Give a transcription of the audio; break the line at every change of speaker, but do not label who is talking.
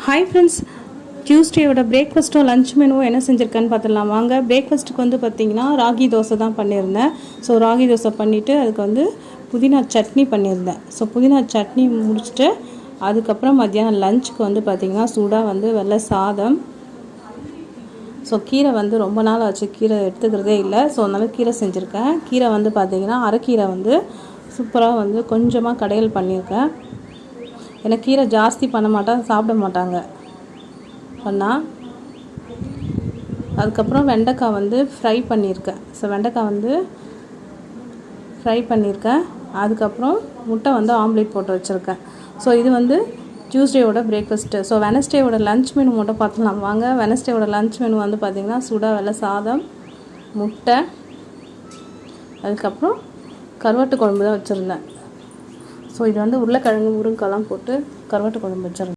Hi friends, டியூஸ்டேயோட பிரேக்ஃபாஸ்ட்டும் lunch மெனுவும் என்ன செஞ்சுருக்கேன்னு பார்த்துடலாம் வாங்க. பிரேக்ஃபாஸ்ட்டுக்கு வந்து பார்த்திங்கன்னா ராகி தோசை தான் பண்ணியிருந்தேன். ஸோ ராகி தோசை பண்ணிவிட்டு அதுக்கு வந்து புதினா சட்னி பண்ணியிருந்தேன். ஸோ புதினா சட்னி முடிச்சுட்டு அதுக்கப்புறம் மத்தியானம் லஞ்சுக்கு வந்து பார்த்திங்கன்னா சூடாக வந்து வெள்ளை சாதம். ஸோ கீரை வந்து ரொம்ப நாள் ஆச்சு, கீரை எடுத்துக்கிறதே இல்லை. ஸோ அதனால கீரை செஞ்சுருக்கேன். கீரை வந்து பார்த்திங்கன்னா அரைக்கீரை வந்து சூப்பராக வந்து கொஞ்சமாக கடையல் பண்ணியிருக்கேன். ஏன்னா கீரை ஜாஸ்தி பண்ண மாட்டேன், சாப்பிட மாட்டாங்க பண்ணால். அதுக்கப்புறம் வெண்டைக்காய் வந்து ஃப்ரை பண்ணியிருக்கேன். ஸோ வெண்டைக்காய் வந்து ஃப்ரை பண்ணியிருக்கேன். அதுக்கப்புறம் முட்டை வந்து ஆம்லேட் போட்டு வச்சுருக்கேன். ஸோ இது வந்து டியூஸ்டேயோட பிரேக்ஃபாஸ்ட்டு. ஸோ வெனஸ்டேயோட லன்ச் மெனு மட்டும் பார்த்துக்கலாம் வாங்க. வெனஸ்டேயோட லன்ச் மெனு வந்து பார்த்திங்கன்னா சூடாக வெள்ளை சாதம், முட்டை, அதுக்கப்புறம் கருவாட்டு குழம்பு தான் வச்சுருந்தேன். ஸோ இது வந்து உருளைக்கிழங்கு முருங்கைக்காலாம் போட்டு கருவாட்டு குழம்பு வச்சுருந்தேன்.